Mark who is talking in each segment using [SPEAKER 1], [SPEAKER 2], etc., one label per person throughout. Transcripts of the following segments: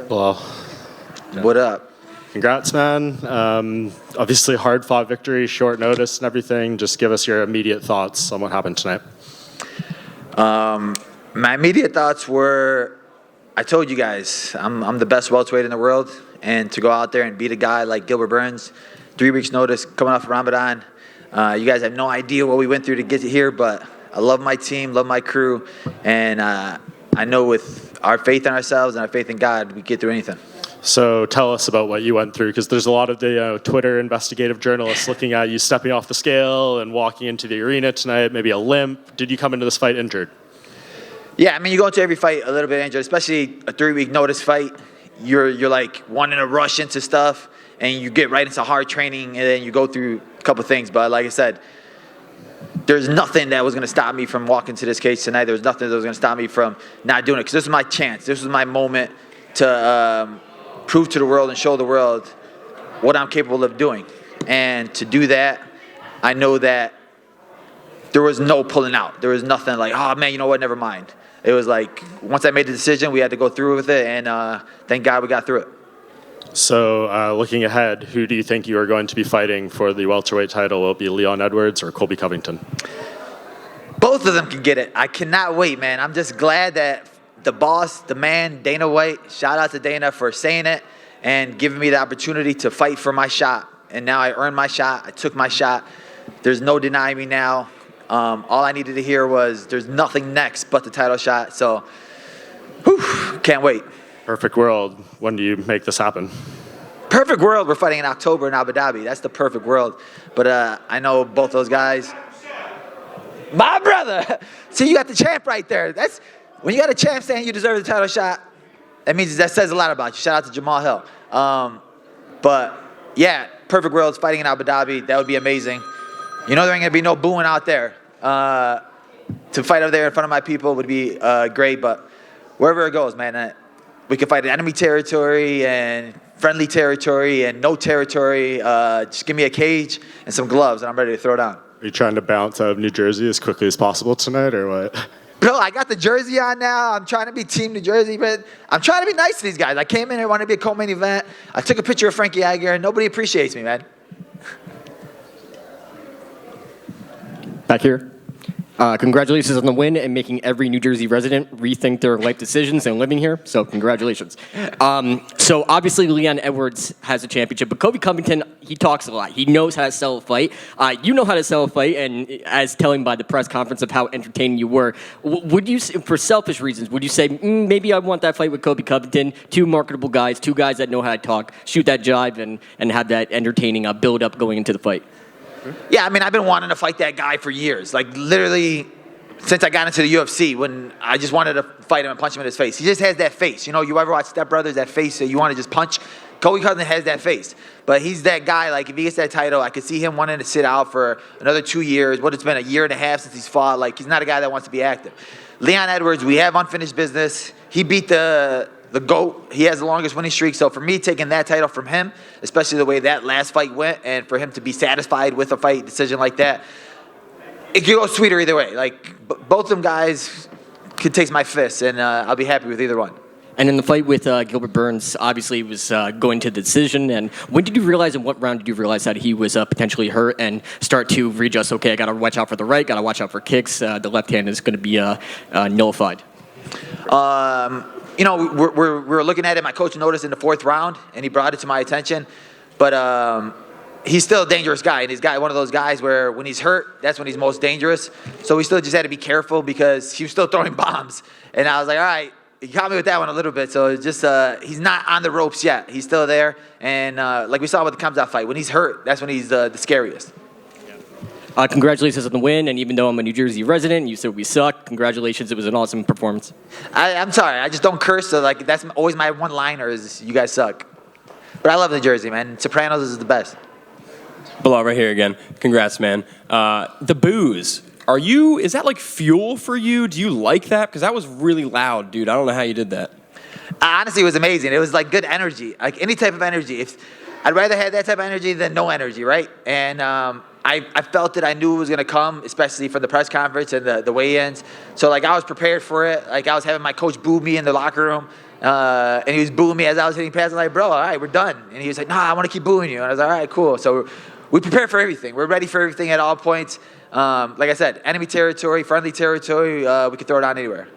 [SPEAKER 1] Well,
[SPEAKER 2] What up?
[SPEAKER 1] congrats, man. Obviously, hard-fought victory, short notice and everything. Just give us your immediate thoughts on what happened tonight.
[SPEAKER 2] My immediate thoughts were, I told you guys, I'm the best welterweight in the world, and to go out there and beat a guy like Gilbert Burns, 3 weeks notice, coming off of Ramadan. You guys have no idea what we went through to get to here, but I love my team, love my crew, and I know with our faith in ourselves and our faith in God, we get through anything.
[SPEAKER 1] So tell us about what you went through, because there's a lot of the Twitter investigative journalists looking at you stepping off the scale and walking into the arena tonight, maybe a limp. Did you come into this fight injured?
[SPEAKER 2] Yeah, I mean, you go into every fight a little bit injured, especially a 3-week notice fight. You're like wanting to rush into stuff, and you get right into hard training, and then you go through a couple things. But like I said, there's nothing that was going to stop me from walking to this cage tonight. There was nothing that was going to stop me from not doing it, because this was my chance. This was my moment to prove to the world and show the world what I'm capable of doing. And to do that, I know that there was no pulling out. There was nothing like, oh man, you know what, never mind. It was like, once I made the decision, we had to go through with it, and thank God we got through it.
[SPEAKER 1] So looking ahead, who do you think you are going to be fighting for the welterweight title? Will it be Leon Edwards or Colby Covington?
[SPEAKER 2] Both of them can get it. I cannot wait, man. I'm just glad that the boss, the man, Dana White, shout out to Dana for saying it and giving me the opportunity to fight for my shot. And now I earned my shot. I took my shot. There's no denying me now. All I needed to hear was there's nothing next but the title shot. So, can't wait.
[SPEAKER 1] Perfect world. When do you make this happen?
[SPEAKER 2] Perfect world. We're fighting in October in Abu Dhabi. That's the perfect world. But I know both those guys. My brother. See, you got the champ right there. That's when you got a champ saying you deserve the title shot. That says a lot about you. Shout out to Jamal Hill. But yeah, perfect world's fighting in Abu Dhabi. That would be amazing. You know there ain't gonna be no booing out there. To fight over there in front of my people would be great. But wherever it goes, man, we can fight in enemy territory and friendly territory and no territory. Just give me a cage and some gloves, and I'm ready to throw down.
[SPEAKER 1] Are you trying to bounce out of New Jersey as quickly as possible tonight, or what?
[SPEAKER 2] Bro, I got the jersey on now. I'm trying to be Team New Jersey, but I'm trying to be nice to these guys. I came in here, wanted to be a co-main event. I took a picture of Frankie Aguirre, and nobody appreciates me, man.
[SPEAKER 3] Back here. Congratulations on the win and making every New Jersey resident rethink their life decisions and living here. So congratulations. So obviously Leon Edwards has a championship, but Colby Covington, he talks a lot. He knows how to sell a fight. You know how to sell a fight, and as telling by the press conference of how entertaining you were, would you, for selfish reasons, would you say, maybe I want that fight with Colby Covington, two marketable guys, two guys that know how to talk, shoot that jive, and have that entertaining build-up going into the fight?
[SPEAKER 2] Yeah, I mean, I've been wanting to fight that guy for years. Like, literally, since I got into the UFC, when I just wanted to fight him and punch him in his face. He just has that face. You know, you ever watch Step Brothers, that face that you want to just punch? Colby Covington has that face. But he's that guy, like, if he gets that title, I could see him wanting to sit out for another 2 years. It's been a year and a half since he's fought. Like, he's not a guy that wants to be active. Leon Edwards, we have unfinished business. He beat the GOAT. He has the longest winning streak. So for me, taking that title from him, especially the way that last fight went, and for him to be satisfied with a fight decision like that, it could go sweeter either way. Like, both of them guys could taste my fists, and I'll be happy with either one.
[SPEAKER 3] And in the fight with Gilbert Burns, obviously it was going to the decision. And when did you realize, and what round did you realize that he was potentially hurt and start to readjust? Okay, I got to watch out for the right, got to watch out for kicks. The left hand is going to be nullified. You know, we're looking at it. My coach noticed in the 4th round, and he brought it to my attention. But he's still a dangerous guy, and he's one of those guys where when he's hurt, that's when he's most dangerous. So we still just had to be careful because he was still throwing bombs. And I was like, all right, he caught me with that one a little bit. So it's just he's not on the ropes yet. He's still there. And like we saw with the Kamzat fight, when he's hurt, that's when he's the scariest. Congratulations on the win, and even though I'm a New Jersey resident, you said we suck. Congratulations, it was an awesome performance.
[SPEAKER 2] I'm sorry, I just don't curse, so like that's always my one-liner is you guys suck. But I love New Jersey, man. Sopranos is the best.
[SPEAKER 4] Belal, right here again. Congrats, man. The booze, is that like fuel for you? Do you like that? Because that was really loud, dude. I don't know how you did that.
[SPEAKER 2] Honestly, it was amazing. It was like good energy, like any type of energy. I'd rather have that type of energy than no energy, right? And I felt it. I knew it was going to come, especially for the press conference and the weigh-ins. So, like, I was prepared for it. Like, I was having my coach boo me in the locker room. And he was booing me as I was hitting pads. I'm like, bro, all right, we're done. And he was like, nah, I want to keep booing you. And I was like, all right, cool. So we prepare for everything. We're ready for everything at all points. Like I said, enemy territory, friendly territory, we can throw it on anywhere.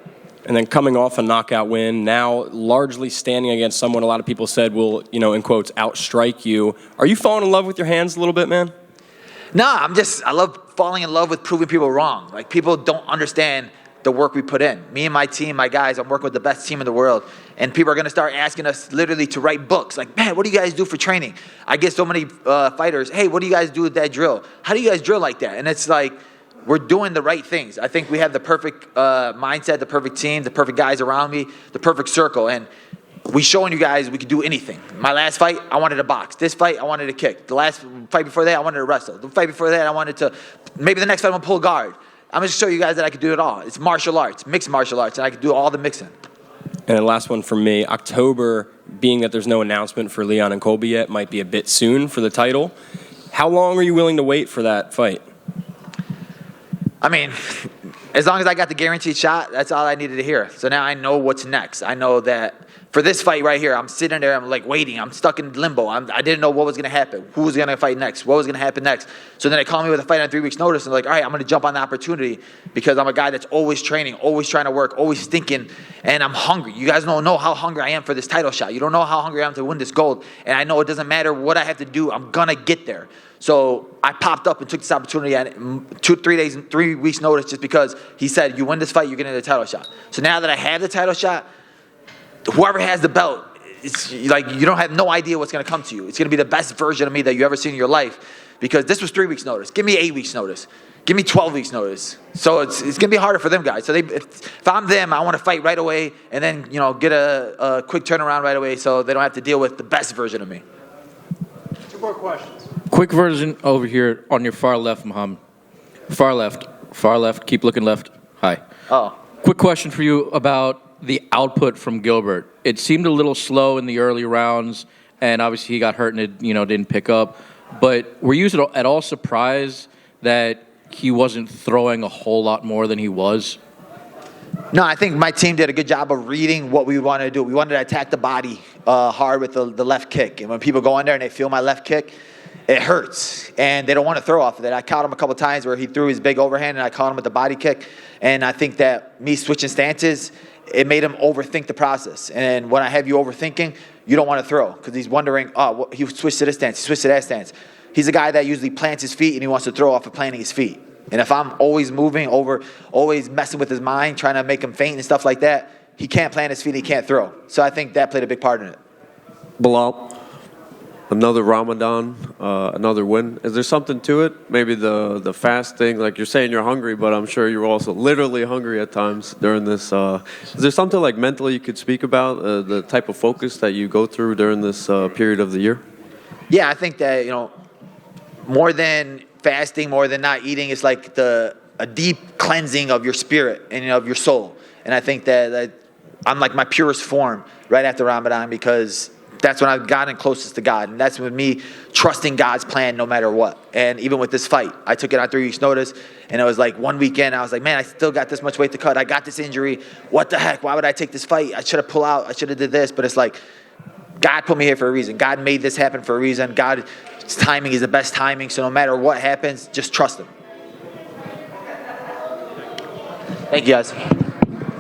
[SPEAKER 4] And then coming off a knockout win, now largely standing against someone a lot of people said will, in quotes, outstrike you. Are you falling in love with your hands a little bit, man?
[SPEAKER 2] No, I love falling in love with proving people wrong. Like, people don't understand the work we put in. Me and my team, my guys, I'm working with the best team in the world. And people are going to start asking us literally to write books. Like, man, what do you guys do for training? I get so many fighters, hey, what do you guys do with that drill? How do you guys drill like that? And it's like, we're doing the right things. I think we have the perfect mindset, the perfect team, the perfect guys around me, the perfect circle. And we showing you guys we can do anything. My last fight, I wanted to box. This fight, I wanted to kick. The last fight before that, I wanted to wrestle. The fight before that, I wanted to, maybe the next fight I'm going to pull guard. I'm going to show you guys that I can do it all. It's martial arts, mixed martial arts, and I can do all the mixing.
[SPEAKER 4] And the last one from me, October, being that there's no announcement for Leon and Colby yet, might be a bit soon for the title. How long are you willing to wait for that fight?
[SPEAKER 2] I mean, as long as I got the guaranteed shot, that's all I needed to hear. So now I know what's next. I know that for this fight right here, I'm sitting there, I'm like waiting. I'm stuck in limbo. I didn't know what was going to happen. Who was going to fight next? What was going to happen next? So then they called me with a fight on 3 weeks' notice. And like, all right, I'm going to jump on the opportunity because I'm a guy that's always training, always trying to work, always thinking, and I'm hungry. You guys don't know how hungry I am for this title shot. You don't know how hungry I am to win this gold. And I know it doesn't matter what I have to do. I'm going to get there. So I popped up and took this opportunity at 3 weeks notice just because he said, you win this fight, you're getting the title shot. So now that I have the title shot, whoever has the belt, it's like you don't have no idea what's going to come to you. It's going to be the best version of me that you ever seen in your life because this was 3 weeks notice. Give me 8 weeks notice. Give me 12 weeks notice. So it's going to be harder for them guys. So if I'm them, I want to fight right away and then get a quick turnaround right away so they don't have to deal with the best version of me.
[SPEAKER 1] 2 more questions.
[SPEAKER 5] Quick version over here on your far left, Muhammad. Far left, keep looking left. Hi.
[SPEAKER 2] Oh.
[SPEAKER 5] Quick question for you about the output from Gilbert. It seemed a little slow in the early rounds, and obviously he got hurt and it didn't pick up. But were you at all surprised that he wasn't throwing a whole lot more than he was?
[SPEAKER 2] No, I think my team did a good job of reading what we wanted to do. We wanted to attack the body hard with the left kick. And when people go in there and they feel my left kick, it hurts, and they don't want to throw off of that. I caught him a couple times where he threw his big overhand, and I caught him with the body kick. And I think that me switching stances, it made him overthink the process. And when I have you overthinking, you don't want to throw because he's wondering, he switched to this stance, he switched to that stance. He's a guy that usually plants his feet, and he wants to throw off of planting his feet. And if I'm always moving over, always messing with his mind, trying to make him faint and stuff like that, he can't plant his feet, he can't throw. So I think that played a big part in it.
[SPEAKER 6] Belal, another Ramadan, another win. Is there something to it? Maybe the fasting, like you're saying you're hungry, but I'm sure you're also literally hungry at times during this. Is there something like mentally you could speak about, the type of focus that you go through during this period of the year?
[SPEAKER 2] Yeah, I think that, more than fasting, more than not eating, it's like a deep cleansing of your spirit and of your soul. And I think that I'm like my purest form right after Ramadan because that's when I've gotten closest to God. And that's with me trusting God's plan no matter what. And even with this fight, I took it on 3 weeks notice. And it was like 1 weekend, I was like, man, I still got this much weight to cut. I got this injury. What the heck? Why would I take this fight? I should have pulled out. I should have did this. But it's like, God put me here for a reason. God made this happen for a reason. God's timing is the best timing. So no matter what happens, just trust him. Thank you, guys.